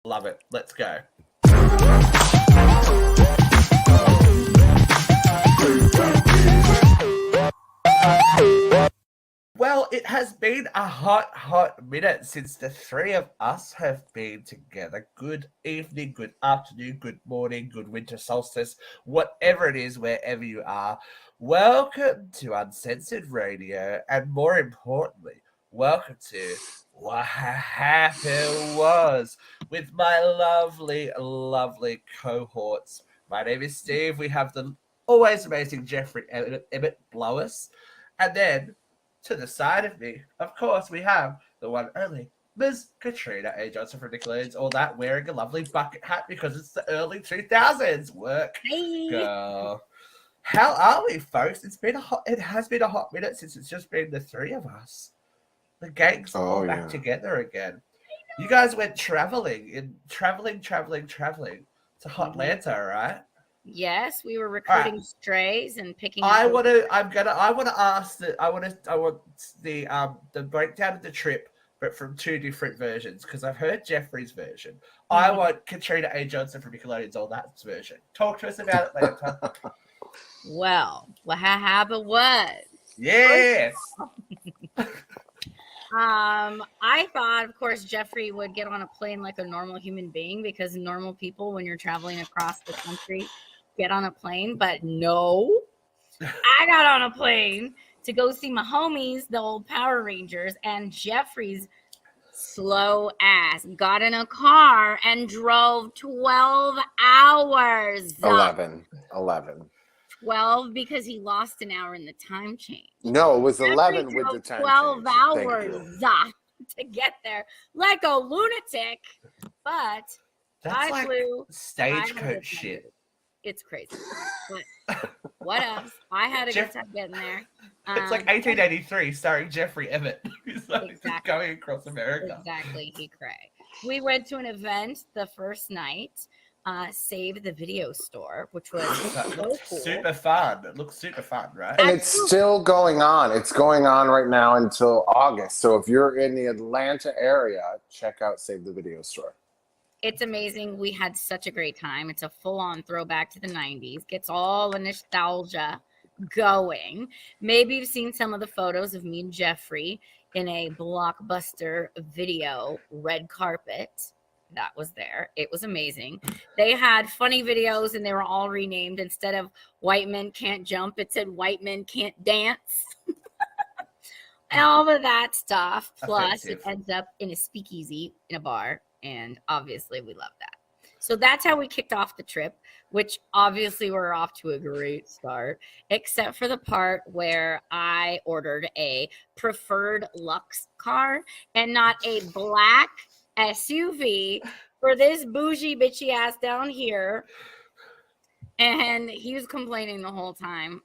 Love it. Let's go. Well, it has been a hot minute since the three of us have been together. Good evening, good afternoon, good morning, good winter solstice, whatever it is, wherever you are. Welcome to Uncensored Radio, and more importantly, welcome to What Happened Was with my lovely cohorts. My name is Steve. We have the always amazing Jeffrey Emmett Blowers, and then to the side of me, of course, we have the one only Ms. Katrina A Johnson from Nickelodeon's All That, wearing a lovely bucket hat because it's the early 2000s. Work, girl. How are we, folks? It has been a hot minute since it's just been the three of us. The gang's all back together again. You guys went traveling to Hotlanta, right? Yes, we were recruiting strays and picking. I want the breakdown of the trip, but from two different versions, because I've heard Jeffrey's version. I want Katrina A Johnson from Nickelodeon's All That's version. Talk to us about Atlanta. Well, what happened was. Yes. I thought, of course, Jeffrey would get on a plane like a normal human being, because normal people, when you're traveling across the country, get on a plane. But no, I got on a plane to go see my homies, the old Power Rangers, and Jeffrey's slow ass got in a car and drove 12 hours. 11. 12 because he lost an hour in the time change. No, it was Jeffrey 11 with the time 12 change. hours to get there like a lunatic. But that's I flew stagecoach shit. It's crazy. But what else? I had a good time getting there. It's like 1883 starring Jeffrey Emmett. He's like exactly. Going across America. Exactly. He cray. We went to an event the first night. Save the Video Store, which was so cool. Super fun. It looks super fun, right? And it's still going on. It's going on right now until August. So if you're in the Atlanta area, check out Save the Video Store. It's amazing. We had such a great time. It's a full-on throwback to the 90s. Gets all the nostalgia going. Maybe you've seen some of the photos of me and Jeffrey in a Blockbuster video red carpet. That was there. It was amazing. They had funny videos and they were all renamed. Instead of White Men Can't Jump, it said White Men Can't Dance. And all of that stuff. Plus, it ends up in a speakeasy in a bar. And obviously, we love that. So that's how we kicked off the trip, which obviously we're off to a great start, except for the part where I ordered a preferred Lux car and not a black SUV for this bougie bitchy ass down here. And he was complaining the whole time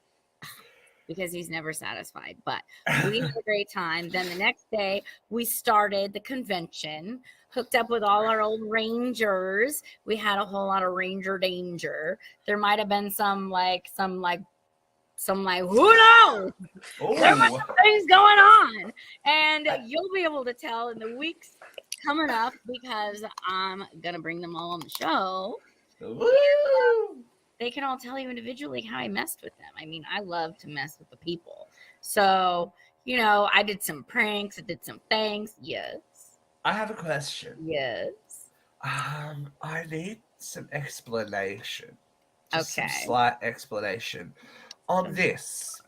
because he's never satisfied. But we had a great time. Then the next day we started the convention, hooked up with all our old Rangers. We had a whole lot of Ranger danger. There might have been some who knows? There might be things going on. And you'll be able to tell in the weeks coming up, because I'm gonna bring them all on the show. Woo! They can all tell you individually how I messed with them. I mean, I love to mess with the people. So, I did some pranks, I did some things. Yes. I have a question. Yes. I need some explanation. Just some slight explanation on this.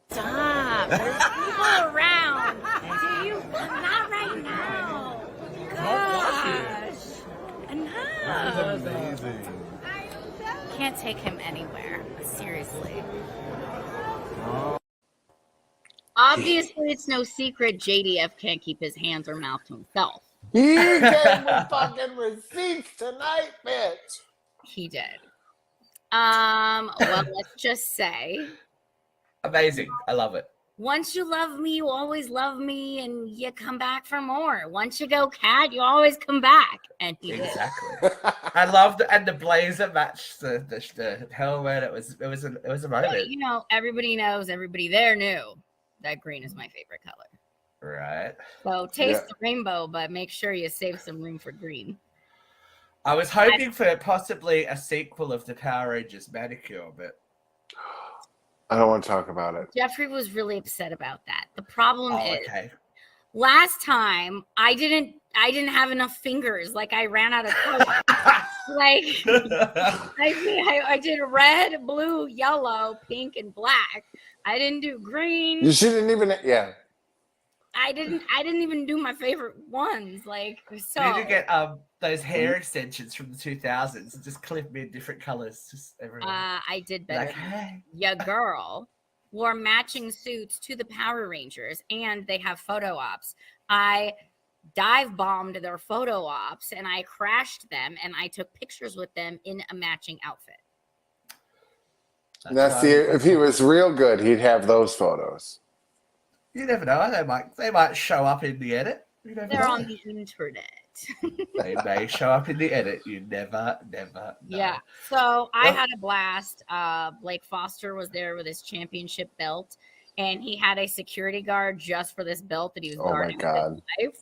Stop. There's people around. Do you? Not right now. Gosh. Enough. Amazing. Can't take him anywhere. Seriously. Obviously, it's no secret JDF can't keep his hands or mouth to himself. He gave me fucking receipts tonight, bitch. He did. Well, let's just say. Amazing. I love it. Once you love me, you always love me, and you come back for more. Once you go cat, you always come back. And he did. Exactly. I loved and the blazer matched the helmet. It was a moment. Everybody knows, everybody there knew that green is my favorite color. Right. So taste the rainbow, but make sure you save some room for green. I was hoping for possibly a sequel of the Power Rangers manicure, but I don't want to talk about it. Jeffrey was really upset about that. The problem is, okay. last time I didn't have enough fingers. Like I ran out of color. Like I did red, blue, yellow, pink, and black. I didn't do green. You shouldn't even. Yeah. I didn't even do my favorite ones. Like so. You need to get those hair extensions from the 2000s and just clip them in different colors, just everywhere. I did better. Like, hey. Your girl wore matching suits to the Power Rangers, and they have photo ops. I dive bombed their photo ops, and I crashed them, and I took pictures with them in a matching outfit. Now, see, if he was real good, he'd have those photos. You never know. They might show up in the edit. They're on the internet. They may show up in the edit. You never know. Yeah. So I had a blast. Blake Foster was there with his championship belt, and he had a security guard just for this belt that he was guarding with his life.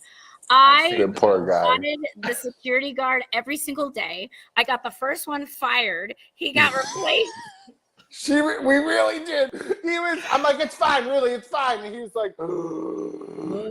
I poor guy. wanted the security guard every single day. I got the first one fired. He got replaced. We really did. I'm like, it's fine, really, it's fine. And he was like,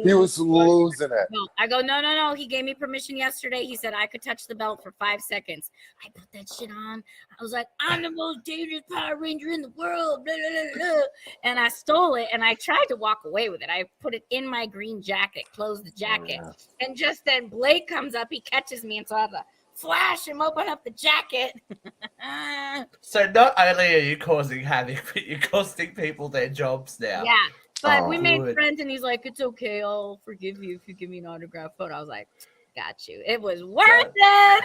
he was losing it. No, I go, no. He gave me permission yesterday. He said I could touch the belt for 5 seconds. I put that shit on. I was like, I'm the most dangerous Power Ranger in the world. Blah, blah, blah, blah. And I stole it, and I tried to walk away with it. I put it in my green jacket, closed the jacket. Oh, yeah. And just then Blake comes up. He catches me, and so I have to flash him, open up the jacket. So not only are you causing havoc, but you're costing people their jobs now. Yeah, but we made friends, and he's like, it's okay, I'll forgive you if you give me an autograph photo. I was like, got you. It was worth it.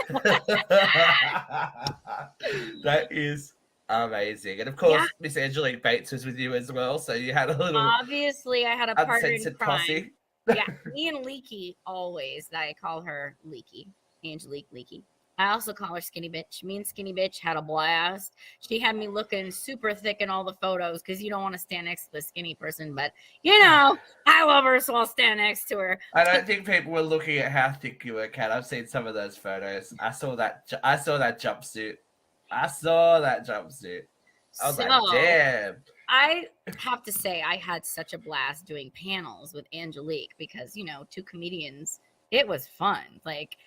That is amazing. And of course, Miss Angelique Bates was with you as well, so you had a little obviously I had a partner in crime. Posse. Yeah, me and Leaky always. I call her Leaky. Angelique Leaky. I also call her Skinny Bitch. Me and Skinny Bitch had a blast. She had me looking super thick in all the photos because you don't want to stand next to the skinny person. But, I love her, so I'll stand next to her. I don't think people were looking at how thick you were, Kat. I've seen some of those photos. I saw that jumpsuit. I was like, damn. I have to say I had such a blast doing panels with Angelique because, 2 comedians. It was fun. Like,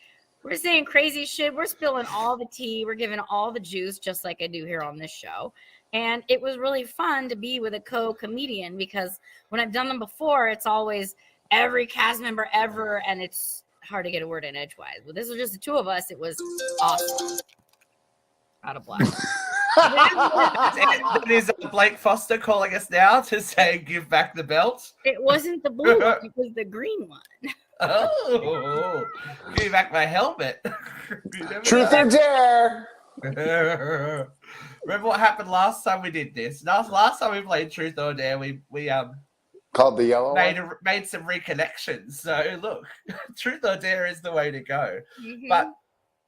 we're saying crazy shit. We're spilling all the tea. We're giving all the juice, just like I do here on this show. And it was really fun to be with a co-comedian because when I've done them before, it's always every cast member ever, and it's hard to get a word in edgewise. But this was just the 2 of us. It was awesome. Out of blast. Is Blake Foster calling us now to say give back the belt? It wasn't the blue one. It was the green one. Oh, give me back my helmet. Truth or dare. Remember what happened last time we did this? Last time we played Truth or Dare, we called the yellow made some reconnections. So look, Truth or Dare is the way to go. Mm-hmm. But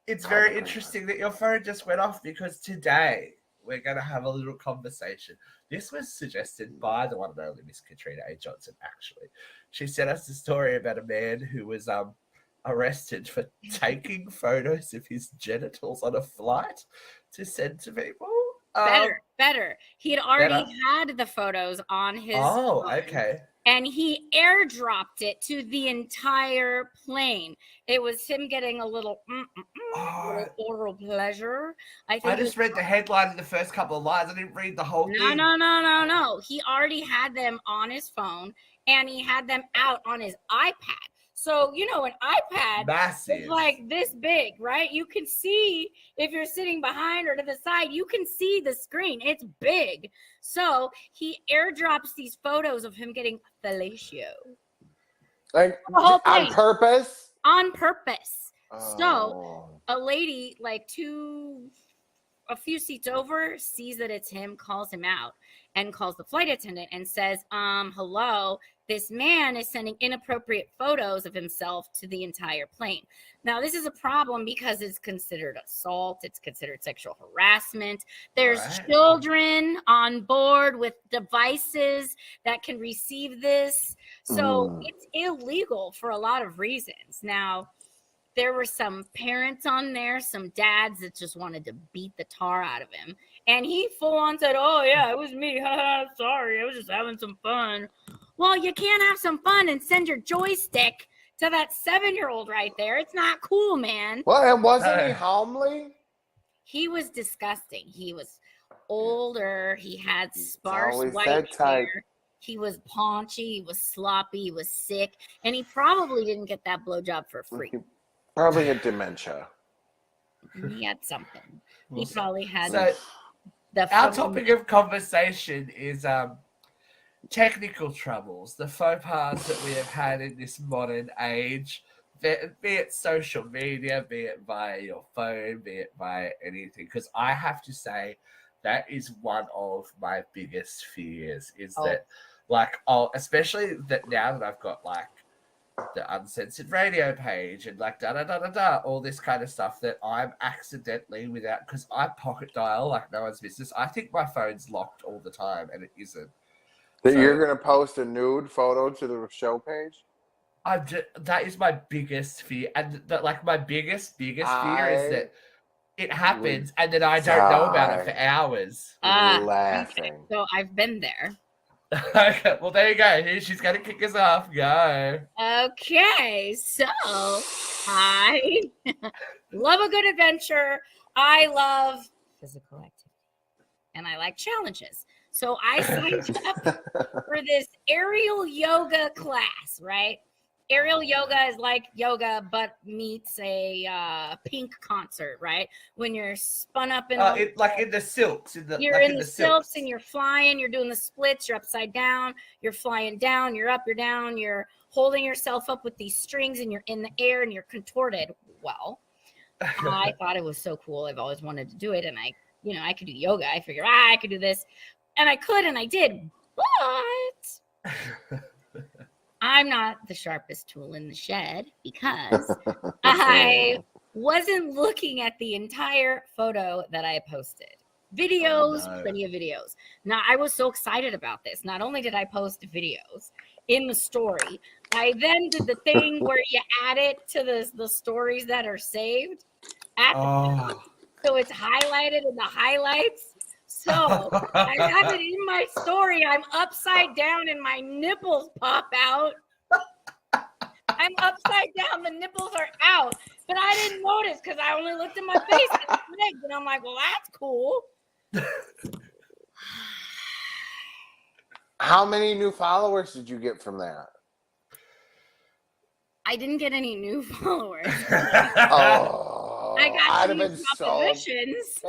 it's very interesting that your phone just went off because today we're going to have a little conversation. This was suggested by the one and only Miss Katrina A Johnson, actually. She sent us a story about a man who was arrested for taking photos of his genitals on a flight to send to people. Better. He had already had the photos on his phone. Okay. And he airdropped it to the entire plane. It was him getting a little oral pleasure. I just read the headline in the first couple of lines. I didn't read the whole thing. No. He already had them on his phone, and he had them out on his iPad. So, an iPad massive. is like this big, right? You can see if you're sitting behind or to the side, you can see the screen. It's big. So he airdrops these photos of him getting fellatio. Like on purpose? On purpose. Oh. So a lady a few seats over sees that it's him, calls him out, and calls the flight attendant and says, hello, this man is sending inappropriate photos of himself to the entire plane. Now, this is a problem because it's considered assault. It's considered sexual harassment. There's children on board with devices that can receive this. So it's illegal for a lot of reasons. Now, There were some parents on there, some dads that just wanted to beat the tar out of him. And he full on said, oh, yeah, it was me. Sorry, I was just having some fun. Well, you can't have some fun and send your joystick to that 7-year-old right there. It's not cool, man. Well, and wasn't he homely? He was disgusting. He was older. He had sparse always white that type. hair. He was paunchy. He was sloppy. He was sick. And he probably didn't get that blowjob for free. He probably had dementia. He had something. He probably had So our topic of conversation is technical troubles, the faux pas that we have had in this modern age, be it social media, be it via your phone, be it via anything. Because I have to say, that is one of my biggest fears, is that, like, especially that now that I've got, like, the uncensored radio page and, like, all this kind of stuff, that I'm accidentally because I pocket dial like no one's business. I think my phone's locked all the time, and it isn't. That you're going to post a nude photo to the show page? That is my biggest fear. And like my biggest fear is that it happens and then I don't know about it for hours. Laughing. Okay, so I've been there. Okay, well, there you go. She's going to kick us off. Go. Okay, so I love a good adventure. I love physical activity. And I like challenges. So I signed up for this aerial yoga class, right? Aerial yoga is like yoga, but meets a pink concert, right? When you're spun up in like in the silks. You're like in the silks and you're flying. You're doing the splits. You're upside down. You're flying down. You're up. You're down. You're holding yourself up with these strings, and you're in the air and you're contorted. Well, I thought it was so cool. I've always wanted to do it, and I could do yoga. I figured I could do this, and I could, and I did, but I'm not the sharpest tool in the shed because I wasn't looking at the entire photo that I posted. Videos, plenty of videos. Now, I was so excited about this. Not only did I post videos in the story, I then did the thing where you add it to the stories that are saved at the top. So it's highlighted in the highlights. So I have it in my story. I'm upside down and my nipples pop out. I'm upside down. The nipples are out. But I didn't notice because I only looked at my face and legs. And I'm like, well, that's cool. How many new followers did you get from that? I didn't get any new followers. I got some new propositions.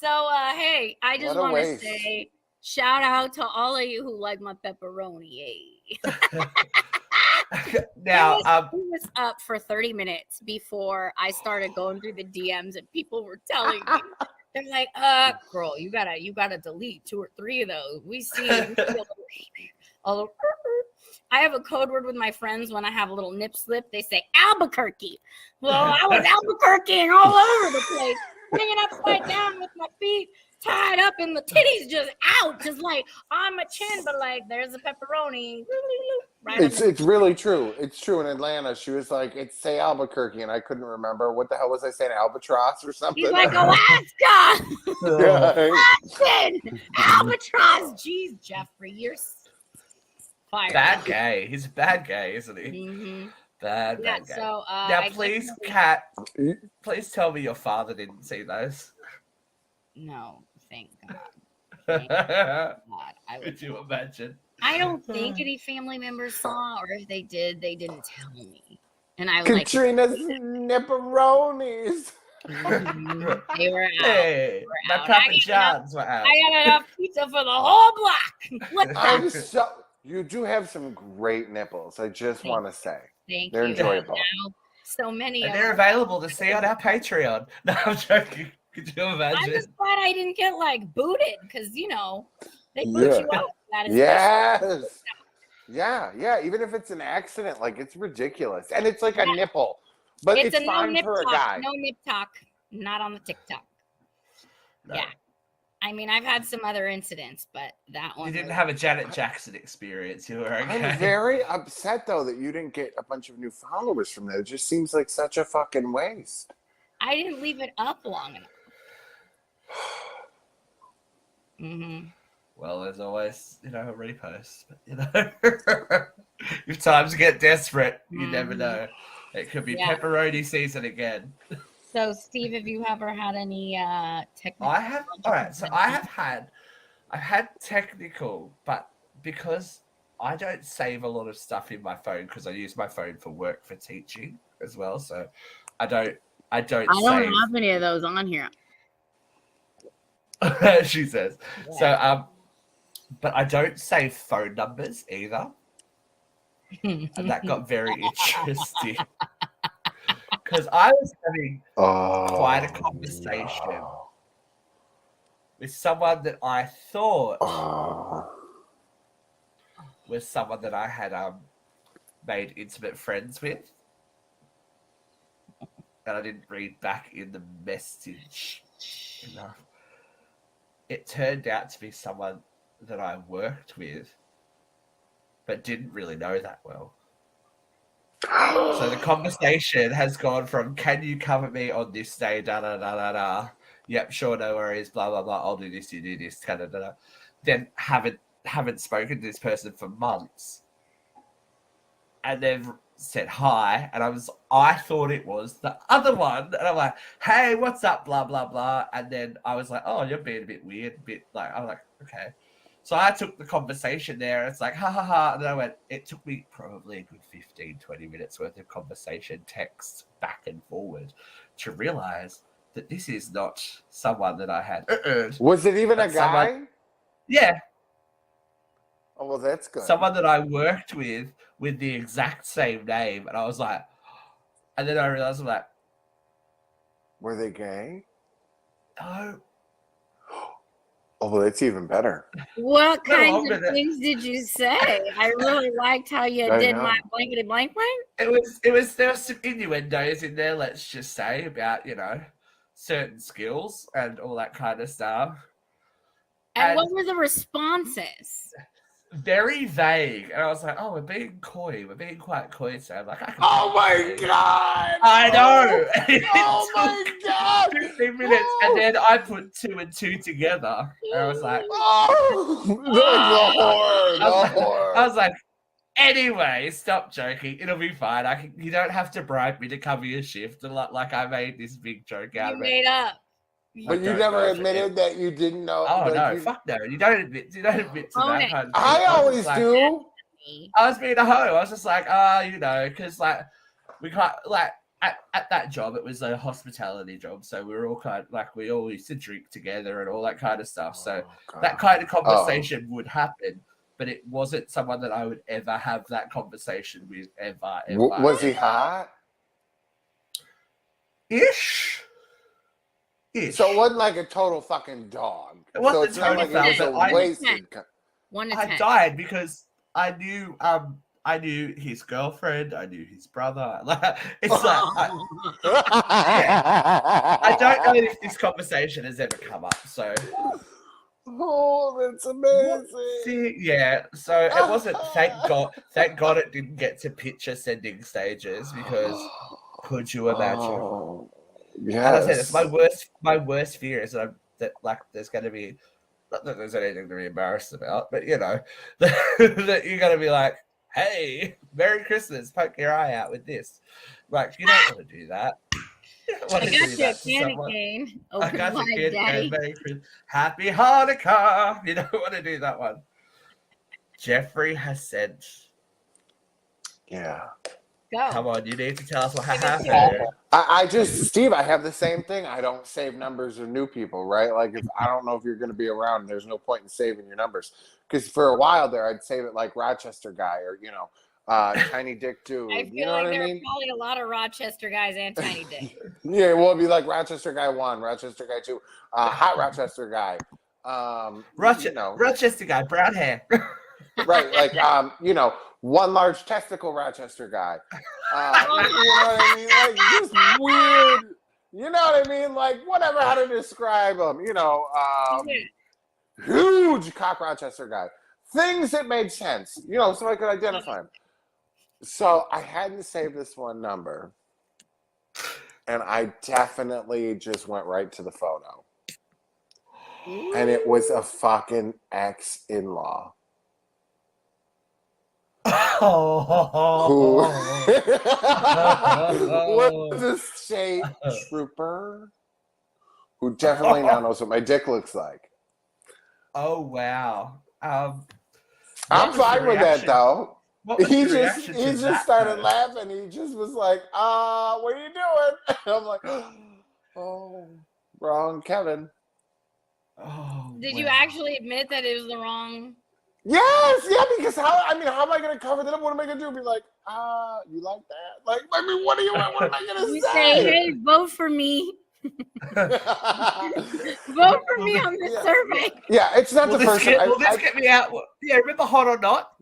So, hey, I just want to say shout out to all of you who like my pepperoni. Now, it was up for 30 minutes before I started going through the DMs, and people were telling me, they're like, girl, you gotta delete 2 or 3 of those. We see I have a code word with my friends when I have a little nip slip. They say Albuquerque. Well, I was Albuquerqueing all over the place, hanging upside down with my feet tied up and the titties just out, just like on my chin, but like there's a pepperoni. Right, it's really true. It's true. In Atlanta, she was like, it's say Albuquerque, and I couldn't remember. What the hell was I saying? Albatross or something? He's like, Alaska! Albatross! Jeez, Jeffrey, you're fired. Bad gay. He's a bad gay, isn't he? Mm-hmm. Bad gay. So, now, please, Kat, please tell me your father didn't see those. No, thank God. Thank God. Could you imagine? I don't think any family members saw, or if they did, they didn't tell me. And I was Katrina's nipperonis. They were out. Hey, my Papa John's were out. I got enough pizza for the whole block. You do have some great nipples. I just want to say. Thank they're you. enjoyable. So many. And they're available to see on our Patreon. No, I'm joking. Could you imagine? I'm just glad I didn't get booted because they boot you out. Yes. Yeah. Even if it's an accident, it's ridiculous, and it's like a nipple, but it's fine for a guy. No nip talk, not on the TikTok. No. Yeah. I mean, I've had some other incidents, but that one. You didn't have a Janet Jackson experience. You were okay. I'm very upset though that you didn't get a bunch of new followers from that. It just seems like such a fucking waste. I didn't leave it up long enough. Mm-hmm. Well, there's always, a repost. But, if times get desperate, you never know. It could be pepperoni season again. So, Steve, have you ever had any technical? I've had technical, but because I don't save a lot of stuff in my phone because I use my phone for work for teaching as well. So I don't have any of those on here. She says. Yeah. So but I don't save phone numbers either. And that got very interesting. Because I was having quite a conversation with someone that I thought was someone that I had made intimate friends with. And I didn't read back in the message enough. It turned out to be someone that I worked with, but didn't really know that well. So the conversation has gone from, can you cover me on this day, da-da-da-da-da, yep, sure, no worries, blah, blah, blah, I'll do this, you do this, da-da-da-da. Then haven't spoken to this person for months. And they've said hi, and I thought it was the other one, and I'm like, hey, what's up, blah, blah, blah. And then I was like, oh, you're being a bit weird, I'm like, okay. So I took the conversation there, and it's like, ha, ha, ha. And then I went, it took me probably a good 15, 20 minutes worth of conversation, text back and forward to realize that this is not someone that I had. Was it even a guy? Yeah. Oh, well, that's good. Someone that I worked with the exact same name. And I was like, and then I realized, I'm like, were they gay? No. Oh, well, that's even better. What kinds of things did you say? I really liked how you did my blankety blank blank. There was some innuendos in there, let's just say, about, certain skills and all that kind of stuff. And what were the responses? Very vague. And I was like, oh, we're being coy. We're being quite coy. So I'm like, oh my God. I know. Oh my God. 15 minutes. And then I put 2 and 2 together. And I was like, the horror. I was like, anyway, stop joking. It'll be fine. You don't have to bribe me to cover your shift. And like I made this big joke out of it. You made up. But you never admitted that you didn't know. Oh no, fuck no! You don't admit to that kind of thing. I always do. I was being a hoe. I was just like, because we can't at that job. It was a hospitality job, so we were all we all used to drink together and all that kind of stuff. So that kind of conversation would happen, but it wasn't someone that I would ever have that conversation with ever. Was he hot? Ish. So it wasn't like a total fucking dog. It wasn't so it's not like it was a wasted. 1 to 10. I died because I knew his girlfriend, I knew his brother. It's like I don't know if this conversation has ever come up. So that's amazing. Yeah. So it wasn't. Thank God it didn't get to picture sending stages because could you imagine? Yeah, as I said, it's my worst fear is that there's going to be, not that there's anything to be embarrassed about, but that you're going to be like, hey, Merry Christmas, poke your eye out with this. Like, you don't want to do that. You don't want to do that to someone. I got your candy cane. Merry Christmas. Happy Hanukkah. You don't want to do that one. Jeffrey has said, yeah. Go. Come on, you need to tell us what happened. Steve, I have the same thing. I don't save numbers of new people, right? Like, if I don't know if you're going to be around, there's no point in saving your numbers. Because for a while there, I'd save it like Rochester guy or, Tiny Dick Dude. I feel like there are probably a lot of Rochester guys and Tiny Dick. Yeah, well, it'd be like Rochester guy 1, Rochester guy 2, hot Rochester guy. Rochester guy, brown hair. Right, like, one large testicle Rochester guy. You know what I mean? Like, just weird. You know what I mean? Like, whatever, how to describe them. You know, Yeah. huge cock Rochester guy. Things that made sense. You know, so I could identify him. So I hadn't saved this one number. And I definitely just went right to the photo. And it was a fucking ex-in-law. Who was a state trooper who definitely now knows what my dick looks like. Oh wow. I'm fine with that though. He just started laughing. He just was like, what are you doing? And I'm like, oh, wrong Kevin. Oh, Did you actually admit that it was the wrong? Yes, yeah, because how am I gonna cover that up? What am I gonna do? Be like, you like that? Like, I mean, what am I gonna You say? say, hey, vote for me. Vote for me on this survey. Yeah, it's not the first time. Will this get me out? Yeah, remember Hot or Not?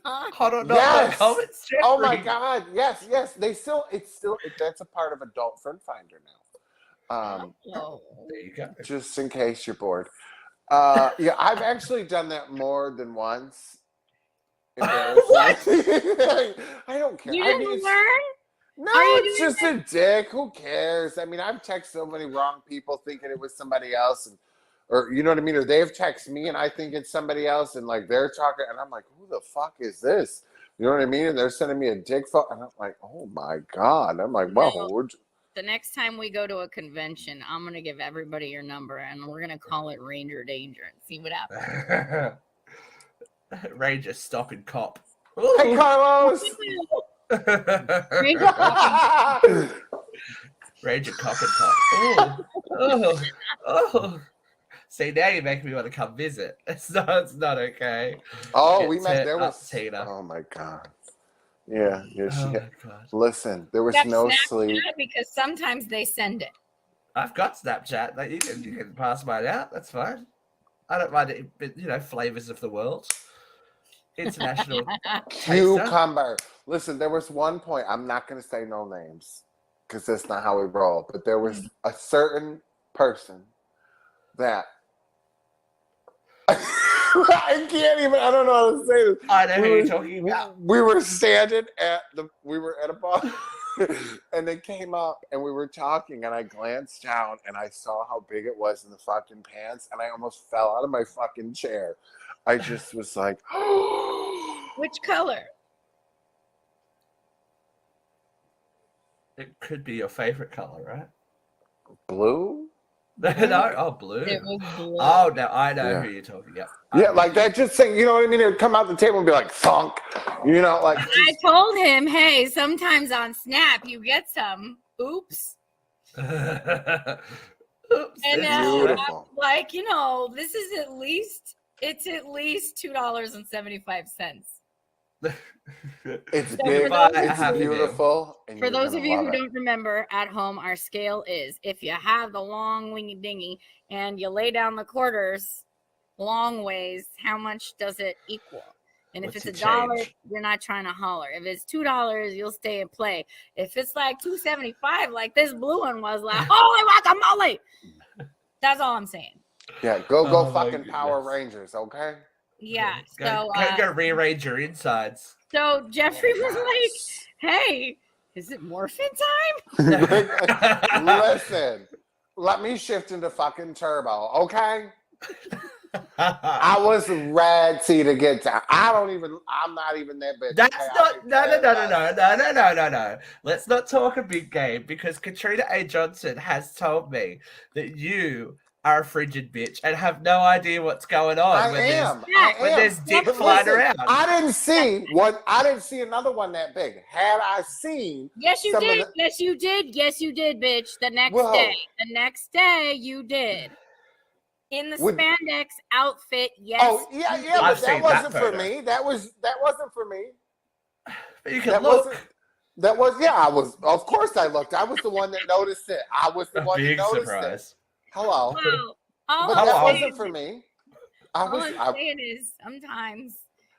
Hot or Not? Yes. Comments, Oh my God. Yes. That's a part of Adult Friend Finder now. There you go. Just in case you're bored. Yeah, I've actually done that more than once. What? I don't care. You didn't learn? No, it's just a dick. Who cares? I mean, I've texted so many wrong people thinking it was somebody else, or you know what I mean? Or they've texted me and I think it's somebody else, and like they're talking, and I'm like, who the fuck is this? You know what I mean? And they're sending me a dick photo, and I'm like, oh my God. I'm like, well, the next time we go to a convention, I'm gonna give everybody your number, and we're gonna call it Ranger Danger and see what happens. Ranger stop and cop. Hey, Carlos. Ranger Ranger cop and cop. Oh. See, now you're making me want to come visit. It's not okay. Oh, we met. There was Tina. Oh my God. Yeah. Oh my God. Listen, there was no sleep because sometimes they send it. I've got Snapchat. Like, you can pass mine out. That's fine. I don't mind it. But, you know, flavors of the world. International cucumber. Listen, there was one point. I'm not going to say no names because that's not how we roll. But there was a certain person that I can't even. I don't know how to say this. I know who you're talking about. We were standing we were at a bar, and they came up, and we were talking, and I glanced down, and I saw how big it was in the fucking pants, and I almost fell out of my fucking chair. I just was like, which color? It could be your favorite color, right? Blue? No, blue. It was blue. Oh, no, I know who you're talking about. Yeah, like that. Just saying, you know what I mean? It would come out the table and be like, thunk. You know, like. I told him, hey, sometimes on Snap you get some. Oops. Oops. And beautiful. like, you know, this is at least $2.75. It's So big, it's beautiful. For those of you who don't remember, at home, our scale is if you have the long wingy dingy and you lay down the quarters long ways, how much does it equal? And if it's $1, you're not trying to holler. If it's $2, you'll stay and play. If it's like $2.75, like this blue one was, like, holy guacamole. That's all I'm saying. Yeah, go fucking Power Rangers, okay? Yeah. Go rearrange your insides. So Jeffrey was like, hey, is it morphin time? Listen, let me shift into fucking turbo, okay? I was ready to get down. I'm not even that big. That's no. Let's not talk a big game because Katrina A Johnson has told me that you are a frigid bitch and have no idea what's going on when there's dick flying around. I didn't see another one that big. Had I seen Yes, you did. Yes, you did. Yes, you did, bitch. The next day you did. In the spandex outfit, yes. Oh, yeah, but that wasn't for me. That wasn't for me. But you can look. Of course I looked. I was the one that noticed it. I was the one that noticed it. Hello. Wow. But that wasn't for me. All I'm saying is sometimes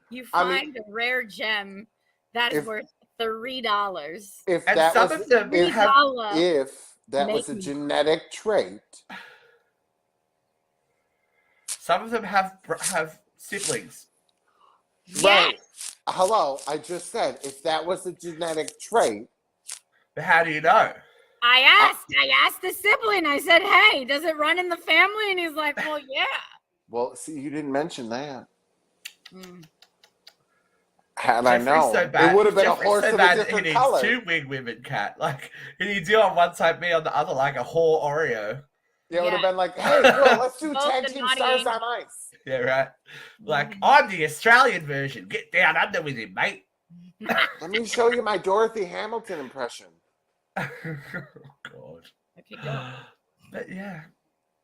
you find a rare gem that is worth $3. If that was a genetic trait. Some of them have siblings. Yes. Right. Hello, I just said if that was a genetic trait. But how do you know? I asked the sibling. I said, "Hey, does it run in the family?" And he's like, "Well, yeah." Well, see, you didn't mention that. Mm. Had I known, so bad. it would have been Jeffrey's a horse so of bad a that he different needs color. 2 wing women, Cat. Like, he needs you on one side, me on the other, like a whore Oreo. It would have Yeah. been like, hey, cool, let's do Both tag the team naughty stars angels. on ice. Yeah, right. Like, Mhm. I'm the Australian version. Get down under with him, mate. Let me show you my Dorothy Hamilton impression. Oh, God. Okay, go. But yeah,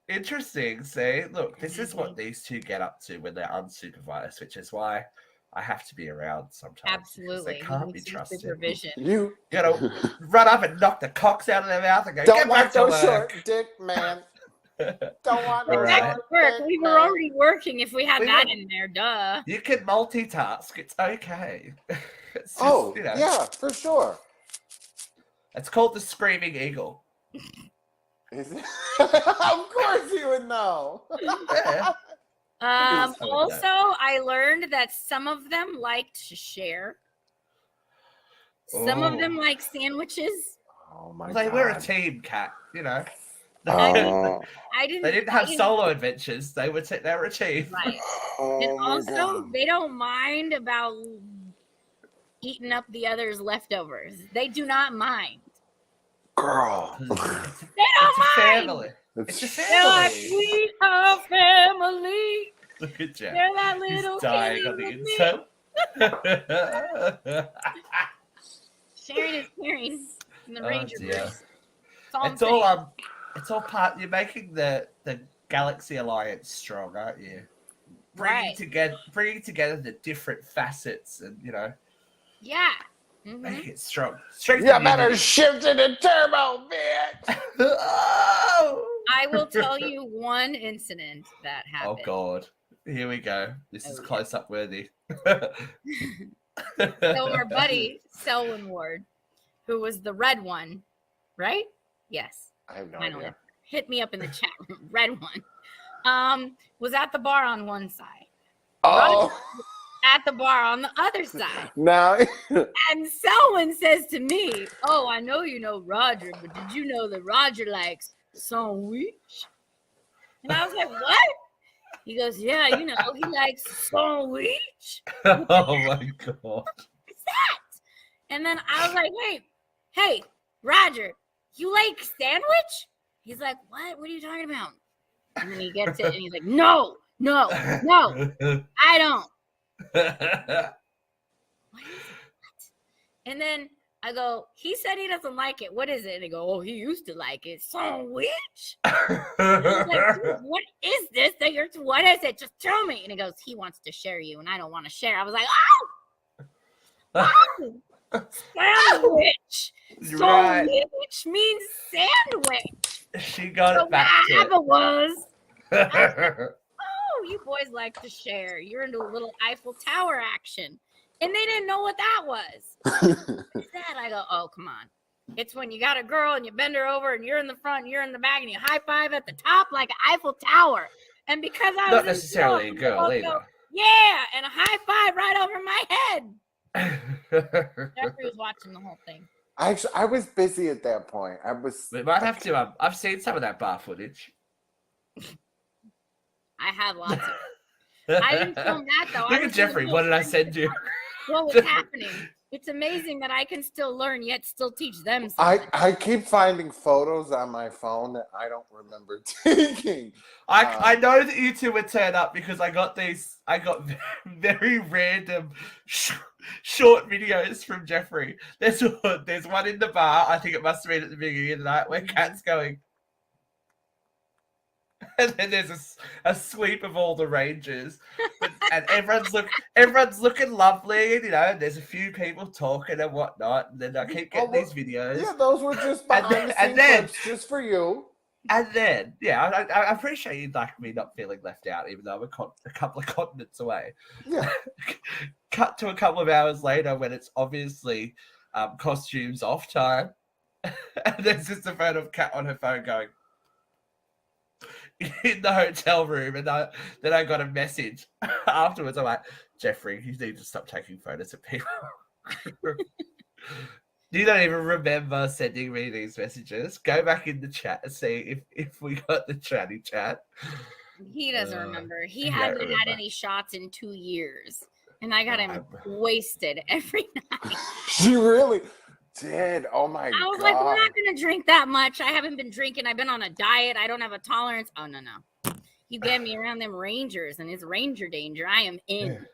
interesting. See, look, this is what these two get up to when they're unsupervised, which is why I have to be around sometimes. because Absolutely. They You can't need be some trusted. supervision. You gotta run up and knock the cocks out of their mouth and go, don't get want back to no work. short dick, man. Don't want no All Back right. to short work. dick, We were man. already working if we had We that were- in there. Duh. You can multitask. It's okay. It's just, Oh, you know, yeah, for sure. it's called the Screaming Eagle. Is it? Of course you would know. Yeah. It's so Also, I learned that some of them like to share. Some of them Oh. like sandwiches. Oh my They god. were a team, Cat. You know. Oh, I didn't. They didn't I have didn't- solo adventures. They were a team. Right. oh And my also, god. they don't mind about eating up the other's leftovers. They do not mind. Girl. They It's don't a mind. family. It's a They're like, family. we are family. Look at Jeff. They're that He's little dying kitty on the with me. inside. Sharing is caring in the Oh, Ranger dear. verse. That's all I'm It's all saying. it's all part. You're making the Galaxy Alliance strong, aren't you? Right. Bringing together the different facets, and you know, Yeah. Mhm. making it strong. Strength. You better shift to the turbo, bitch. Oh! I will tell you one incident that Oh happened. God! Here we go. This is Oh, yeah. close up worthy. So our buddy Selwyn Ward, who was the red one, right? Yes. I have no Finally. idea. Hit me up in the chat room. Red one. Was at the bar on one side, Oh, at the bar on the other side. now And Selwyn says to me, "Oh, I know you know Roger, but did you know that Roger likes sandwich?" And I was like, "What?" He goes, "Yeah, you know, he likes sandwich." Oh my God! What's that? And then I was like, "Wait, hey, Roger, you like sandwich?" He's like, "What? What are you talking about?" And then he gets it, and he's like, "No, no, no, I don't." What is it? And then I go, "He said he doesn't like it. What is it?" And they go, "Oh, he used to like it. Sandwich." I was like, "Dude, what is this that you're? What is it? Just tell me." And he goes, "He wants to share you, and I don't want to share." I was like, "Oh, sandwich. You're right. Sandwich means sandwich." She got So it back what to happened was, it. "Oh, you boys like to share. You're into a little Eiffel Tower action." And they didn't know what that was. What is that? I go, "Oh, come on. It's when you got a girl and you bend her over and you're in the front and you're in the back and you high five at the top like an Eiffel Tower." And because I was Not necessarily a girl they both go, "Yeah," and a high five right over my head. Jeffrey was watching the whole thing. I was busy at that point. I was. We might have to. I've seen some of that bar footage. I have lots of. I didn't film that though. Look at Jeffrey. What did I send you? What was happening? It's amazing that I can still learn yet still teach them something. I keep finding photos on my phone that I don't remember taking. I know that you two would turn up because I got very random short videos from Jeffrey. There's one in the bar. I think it must have been at the beginning of the night where Kat's going. And then there's a sweep of all the Rangers, and everyone's looking lovely, and, you know. And there's a few people talking and whatnot, and then I keep getting these videos. Yeah, those were just behind the scenes clips just for you. And then, yeah, I appreciate you like me not feeling left out, even though I'm a couple of continents away. Yeah. Cut to a couple of hours later when it's obviously costumes off time. And there's just a photo of Kat on her phone going in the hotel room. And then I got a message afterwards. I'm like, Jeffrey, you need to stop taking photos of people. You don't even remember sending me these messages. Go back in the chat and see if we got the chatty chat. He doesn't remember. He I hadn't don't had remember. any shots in 2 years. And I got him wasted every night. She really did. Oh my God. I was like, we're not going to drink that much. I haven't been drinking. I've been on a diet. I don't have a tolerance. Oh, no. You get me around them Rangers and it's Ranger danger. I am in.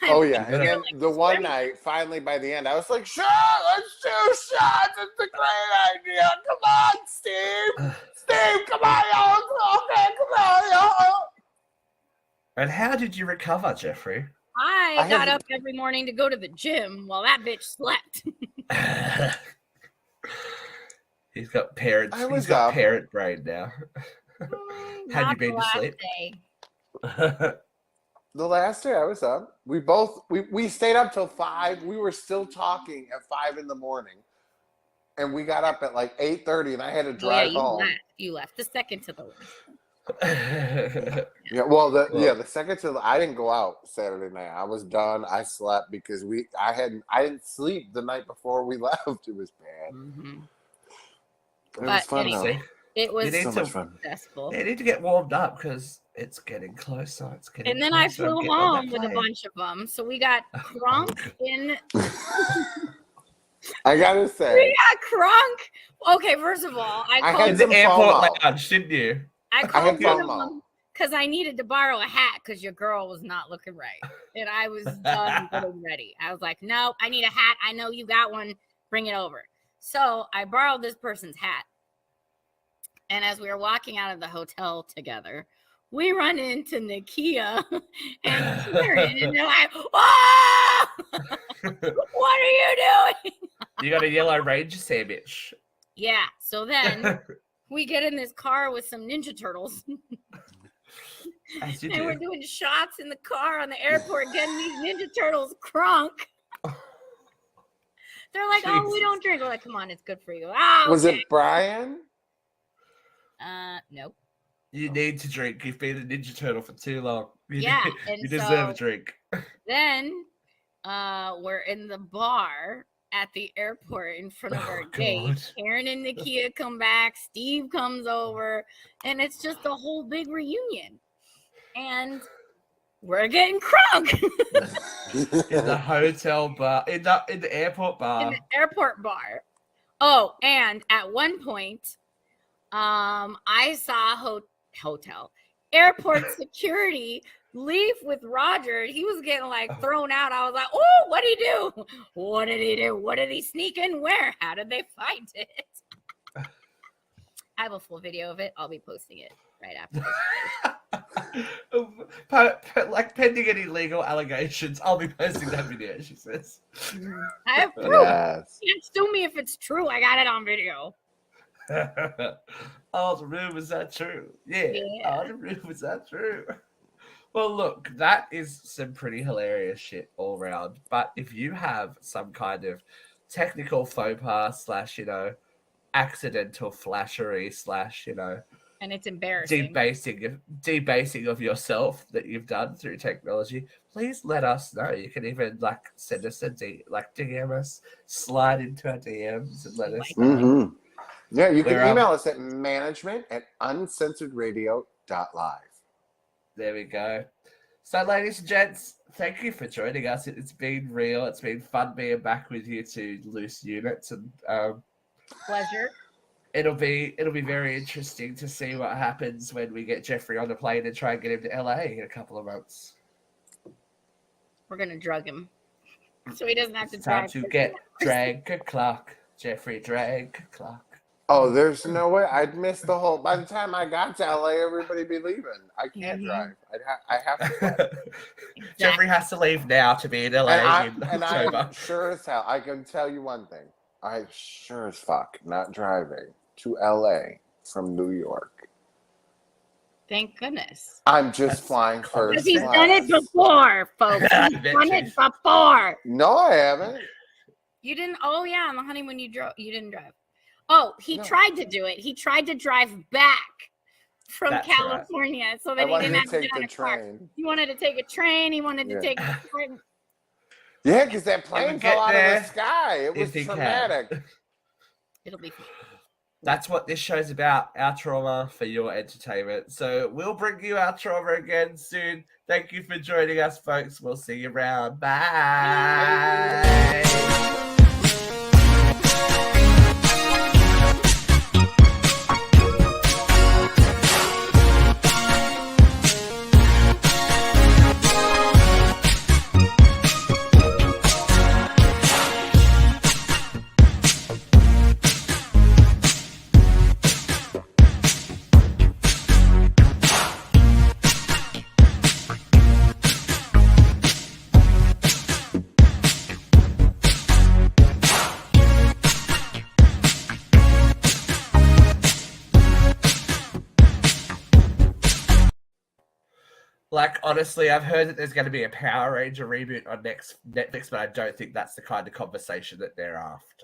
Oh, yeah. And then the one night, finally, by the end, I was like, sure, let's do shots. It's a great idea. Come on, Steve. Steve, come on, y'all. Okay, come on, y'all. And how did you recover, Jeffrey? I got up every morning to go to the gym while that bitch slept. He's got parents. I was He's got up. parent brain now. Had you been to sleep? The last day I was up, we stayed up till 5. We were still talking at 5 in the morning, and we got up at like 8:30, and I had to drive home. You left the second to the last. Yeah, well, the second to I didn't go out Saturday night. I was done. I slept because I didn't sleep the night before we left. It was bad. Mm-hmm. It was fun though. It was so much fun. successful. You need to get warmed up because it's getting closer. And then I flew home with a bunch of them. So we got crunk in. I gotta say, we got crunk. Okay, first of all, I called in the airport lounge, didn't you? I called one of them because I needed to borrow a hat because your girl was not looking right, and I was done getting ready. I was like, no, I need a hat. I know you got one. Bring it over. So I borrowed this person's hat. And as we were walking out of the hotel together, we run into Nakia and Karen, and they're like, "Whoa! What are you doing?" You got a yellow Ranger sandwich. Yeah. So then we get in this car with some Ninja Turtles. And we're doing shots in the car on the airport, getting these Ninja Turtles crunk. They're like, "Oh, we don't drink." We're like, "Come on, it's good for you." Ah, was it Brian? Nope. You need to drink. You've been a Ninja Turtle for too long. You deserve a drink. Then we're in the bar at the airport in front of our gate. Karen and Nakia come back. Steve comes over. And it's just a whole big reunion. And we're getting crunk. In the hotel bar. In the airport bar. In the airport bar. Oh, and at one point, I saw airport security leave with Roger. He was getting like thrown out. I was like, "Oh, what did he do? What did he do? What did he sneak in? Where? How did they find it?" I have a full video of it. I'll be posting it right after. Like pending any legal allegations, I'll be posting that video. She says, "I have proof. Yes. You can't sue me if it's true. I got it on video." Oh, the rumors are true. Yeah. Oh, the rumors are true. Well, look, that is some pretty hilarious shit all around. But if you have some kind of technical faux pas / accidental flashery / and it's embarrassing, debasing of yourself that you've done through technology, please let us know. You can even send us a DM us, slide into our DMs and let us know. Mm-hmm. Yeah, you can email us at management@uncensoredradio.live. There we go. So, ladies and gents, thank you for joining us. It's been real. It's been fun being back with you two loose units, and pleasure. It'll be very interesting to see what happens when we get Jeffrey on the plane and try and get him to LA in a couple of months. We're gonna drug him so he doesn't have to drive. Time to get drag a clock, Jeffrey. Drag a clock. Oh, there's no way. I'd miss the whole. By the time I got to LA, everybody be leaving. I can't drive. I have to. Exactly. Jeffrey has to leave now to be in LA. And I'm sure as hell. I can tell you one thing. I sure as fuck not driving to LA from New York. Thank goodness. I'm just flying first class. Because he's done it before, folks. He's done it before. No, I haven't. You didn't? Oh, yeah. On the honeymoon, you didn't drive. Oh, he No. tried to do it. He tried to drive back from That's right. California so I that he wanted didn't to have to take get in the a car. train. He wanted to take a train. He wanted to Yeah. take. Yeah, because that If plane we fell get out of there, the sky. It was if he can. traumatic. It'll be fine. That's what this show's about, our trauma for your entertainment. So we'll bring you our trauma again soon. Thank you for joining us, folks. We'll see you around. Bye. Like, honestly, I've heard that there's going to be a Power Ranger reboot on next Netflix, but I don't think that's the kind of conversation that they're after.